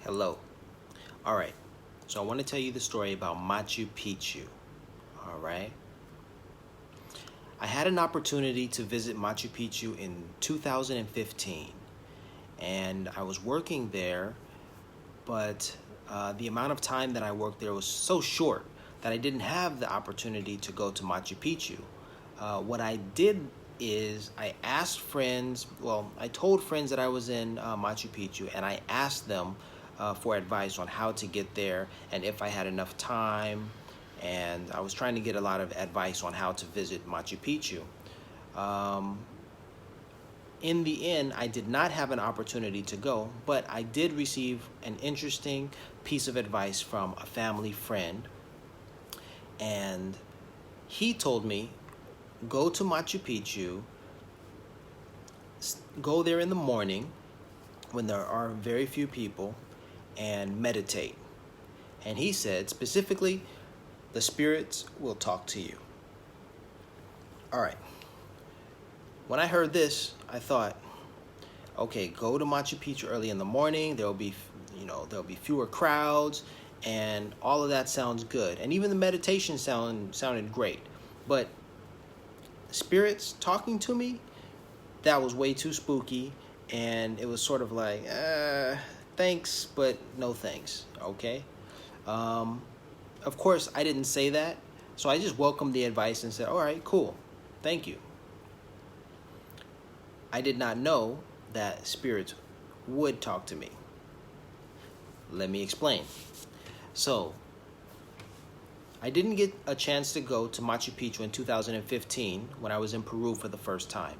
Hello. All right. So I want to tell you the story about Machu Picchu. All right. I had an opportunity to visit Machu Picchu in 2015, and I was working there, but the amount of time that I worked there was so short that I didn't have the opportunity to go to Machu Picchu. What I did is I told friends that I was in Machu Picchu, and I asked them for advice on how to get there and if I had enough time. And I was trying to get a lot of advice on how to visit Machu Picchu. Um, in the end, I did not have an opportunity to go, but I did receive an interesting piece of advice from a family friend. And he told me, go to Machu Picchu, go there in the morning when there are very few people, and meditate. And he said specifically, the spirits will talk to you. All right. When I heard this, I thought, okay, go to Machu Picchu early in the morning. There'll be fewer crowds, and all of that sounds good. And even the meditation sounded great. But spirits talking to me, that was way too spooky, and it was sort of like, thanks, but no thanks. Okay. Of course, I didn't say that, so I just welcomed the advice and said, all right, cool, thank you. I did not know that spirits would talk to me. Let me explain. So, I didn't get a chance to go to Machu Picchu in 2015 when I was in Peru for the first time.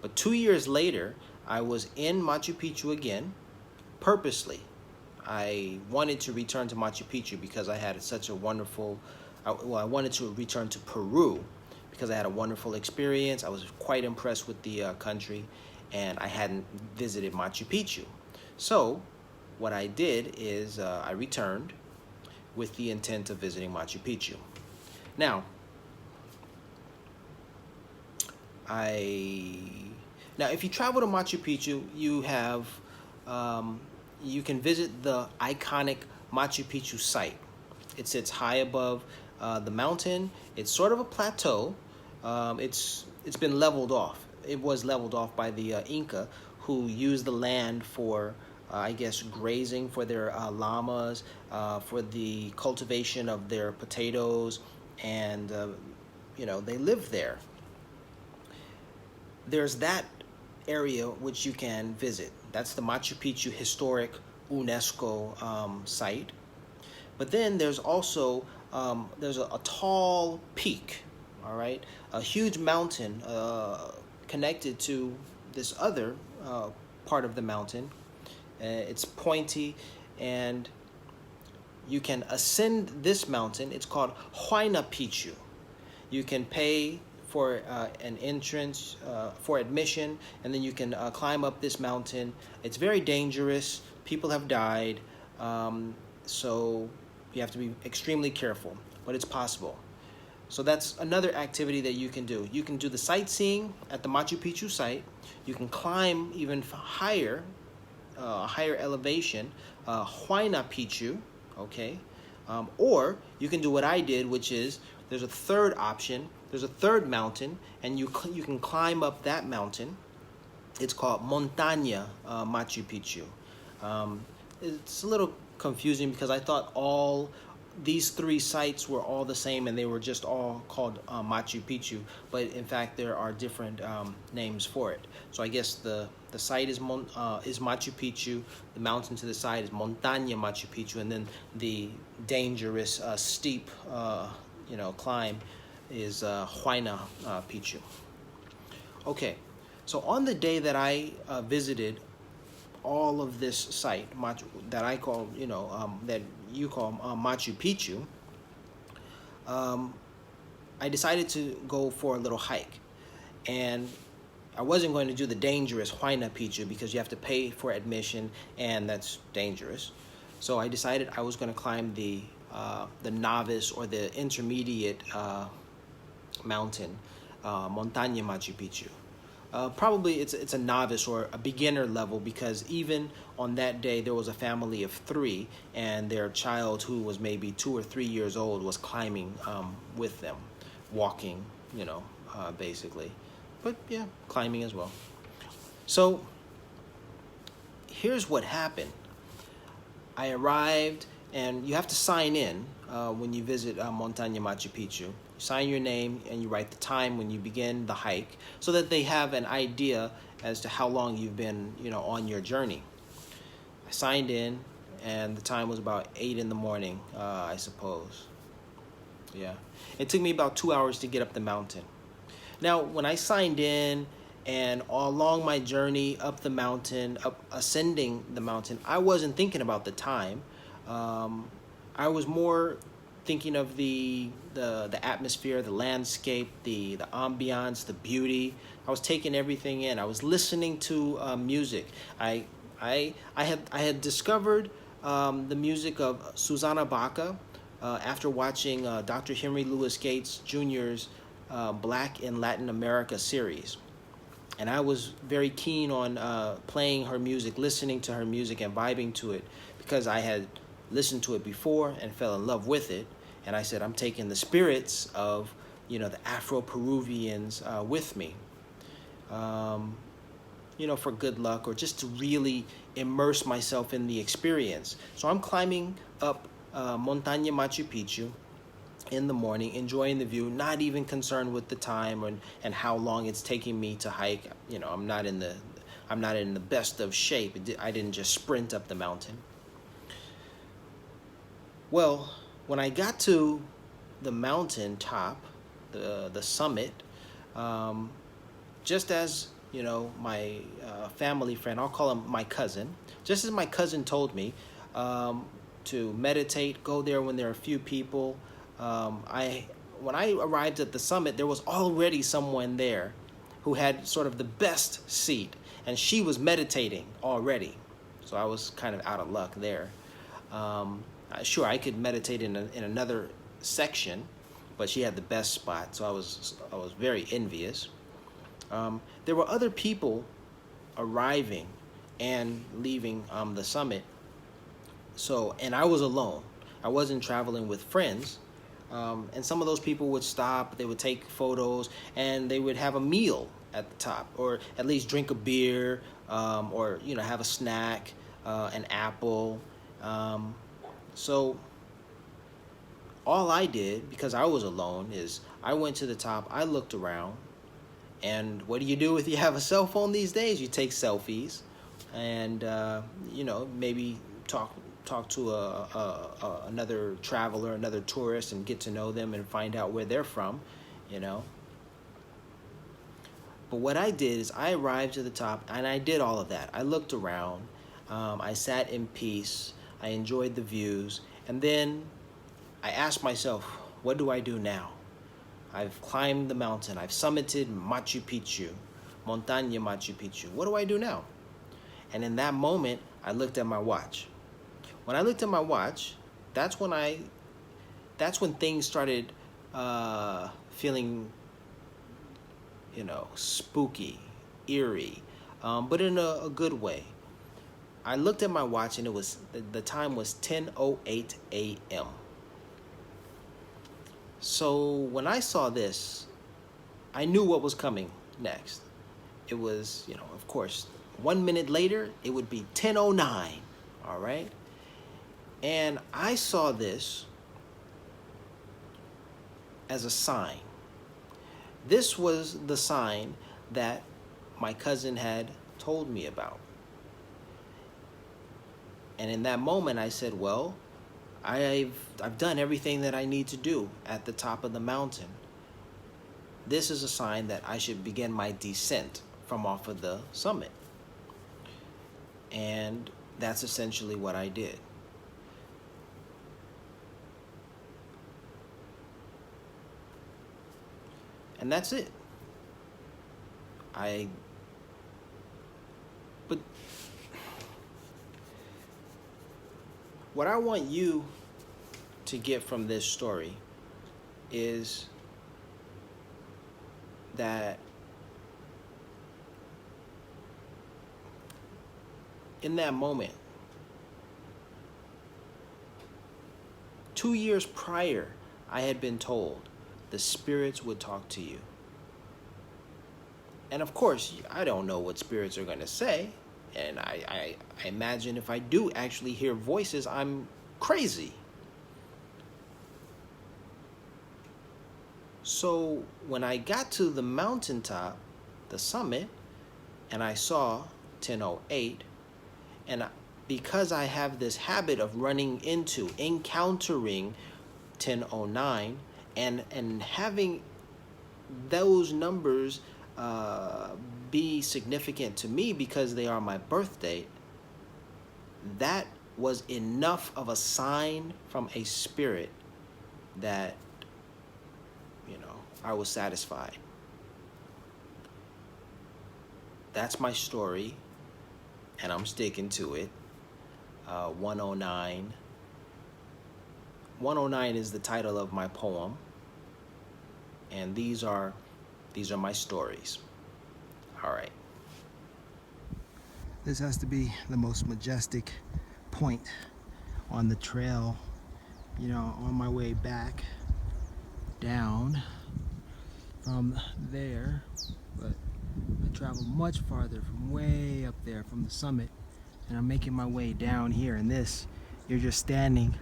But 2 years later, I was in Machu Picchu again, purposely. I wanted to return to Machu Picchu because I had such a wonderful, I wanted to return to Peru because I had a wonderful experience. I was quite impressed with the country, and I hadn't visited Machu Picchu. So what I did is I returned with the intent of visiting Machu Picchu. Now, if you travel to Machu Picchu, you can visit the iconic Machu Picchu site. It sits high above the mountain. It's sort of a plateau. It's been leveled off. It was leveled off by the Inca, who used the land for, grazing for their llamas, for the cultivation of their potatoes, and they lived there. There's that area which you can visit. That's the Machu Picchu Historic UNESCO site. But then there's also there's a tall peak, all right, a huge mountain connected to this other part of the mountain. It's pointy, and you can ascend this mountain. It's called Huayna Picchu. You can pay for an entrance, for admission, and then you can climb up this mountain. It's very dangerous. People have died, so you have to be extremely careful, but it's possible. So that's another activity that you can do. You can do the sightseeing at the Machu Picchu site. You can climb even higher, higher elevation, Huayna Picchu, okay? Or you can do what I did, which is there's a third option. There's a third mountain, and you can climb up that mountain. It's called Montaña Machu Picchu. It's a little confusing because I thought all these three sites were all the same and they were just all called Machu Picchu, but in fact there are different names for it. So I guess the site is Machu Picchu, the mountain to the side is Montaña Machu Picchu, and then the dangerous steep climb is Huayna Picchu. Okay, so on the day that I visited all of this site, that I call, that you call Machu Picchu, I decided to go for a little hike. And I wasn't going to do the dangerous Huayna Picchu because you have to pay for admission, and that's dangerous. So I decided I was going to climb the novice or the intermediate mountain, Montaña Machu Picchu. Probably it's a novice or a beginner level, because even on that day there was a family of three, and their child, who was maybe 2 or 3 years old, was climbing with them, walking, basically, but yeah, climbing as well. So here's what happened. I arrived, and you have to sign in when you visit Montaña Machu Picchu. You sign your name and you write the time when you begin the hike, so that they have an idea as to how long you've been, on your journey. I signed in, and the time was about 8 in the morning, I suppose. Yeah. It took me about 2 hours to get up the mountain. Now, when I signed in, and all along my journey up the mountain, up ascending the mountain, I wasn't thinking about the time. I was more thinking of the atmosphere, the landscape, the ambiance, the beauty. I was taking everything in. I was listening to music. I had discovered the music of Susanna Baca after watching Dr. Henry Louis Gates Jr.'s Black in Latin America series. And I was very keen on playing her music, listening to her music, and vibing to it, because I had listened to it before and fell in love with it. And I said, I'm taking the spirits of, the Afro-Peruvians with me, for good luck, or just to really immerse myself in the experience. So I'm climbing up Montaña Machu Picchu in the morning, enjoying the view, not even concerned with the time and how long it's taking me to hike. I'm not in the best of shape. I didn't just sprint up the mountain. Well, when I got to the mountain top, the summit, just as my family friend, I'll call him my cousin, just as my cousin told me to meditate, go there when there are a few people. When I arrived at the summit, there was already someone there who had sort of the best seat, and she was meditating already. So I was kind of out of luck there. Sure, I could meditate in another section, but she had the best spot, so I was very envious. There were other people arriving and leaving the summit. And I was alone. I wasn't traveling with friends. And some of those people would stop, they would take photos, and they would have a meal at the top, or at least drink a beer, or have a snack, an apple. So all I did, because I was alone, is I went to the top, I looked around, and what do you do if you have a cell phone these days? You take selfies, and maybe talk to another traveler, another tourist, and get to know them and find out where they're from, But what I did is I arrived to the top, and I did all of that. I looked around, I sat in peace, I enjoyed the views, and then I asked myself, what do I do now? I've climbed the mountain, I've summited Machu Picchu, Montaña Machu Picchu. What do I do now? And in that moment, I looked at my watch. When I looked at my watch, that's when things started feeling, spooky, eerie, but in a good way. I looked at my watch, and the time was 10:08 a.m. So when I saw this, I knew what was coming next. It was, of course, 1 minute later, it would be 10:09. All right. And I saw this as a sign. This was the sign that my cousin had told me about. And in that moment, I said, well, I've done everything that I need to do at the top of the mountain. This is a sign that I should begin my descent from off of the summit. And that's essentially what I did. And that's it. But what I want you to get from this story is that in that moment, 2 years prior, I had been told the spirits would talk to you. And of course, I don't know what spirits are going to say. And I imagine if I do actually hear voices, I'm crazy. So when I got to the mountaintop, the summit, and I saw 1008, and because I have this habit of encountering 1009, and having those numbers be significant to me because they are my birth date, that was enough of a sign from a spirit that, I was satisfied. That's my story, and I'm sticking to it. 109. 109 is the title of my poem, and these are my stories. All right. This has to be the most majestic point on the trail, on my way back down from there. But I traveled much farther from way up there from the summit, and I'm making my way down here. And this, you're just standing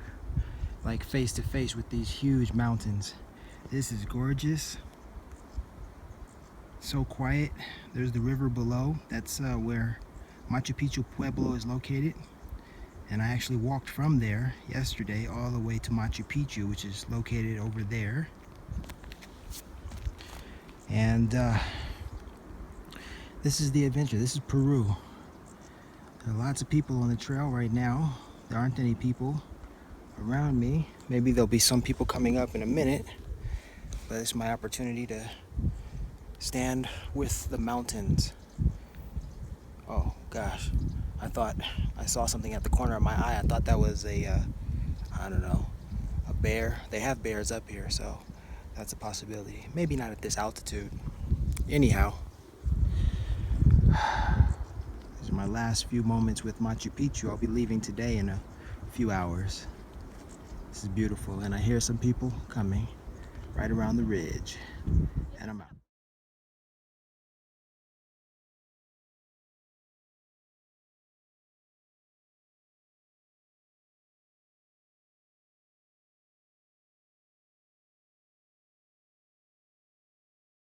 like face to face with these huge mountains. This is gorgeous. So quiet. There's the river below. That's where Machu Picchu Pueblo is located. And I actually walked from there yesterday all the way to Machu Picchu, which is located over there. And this is the adventure. This is Peru. There are lots of people on the trail right now. There aren't any people around me. Maybe there'll be some people coming up in a minute, but it's my opportunity to stand with the mountains. Oh gosh, I thought I saw something at the corner of my eye. I thought that was a bear. They have bears up here, so that's a possibility. Maybe not at this altitude. Anyhow, these are my last few moments with Machu Picchu. I'll be leaving today in a few hours. This is beautiful, and I hear some people coming right around the ridge, and I'm out.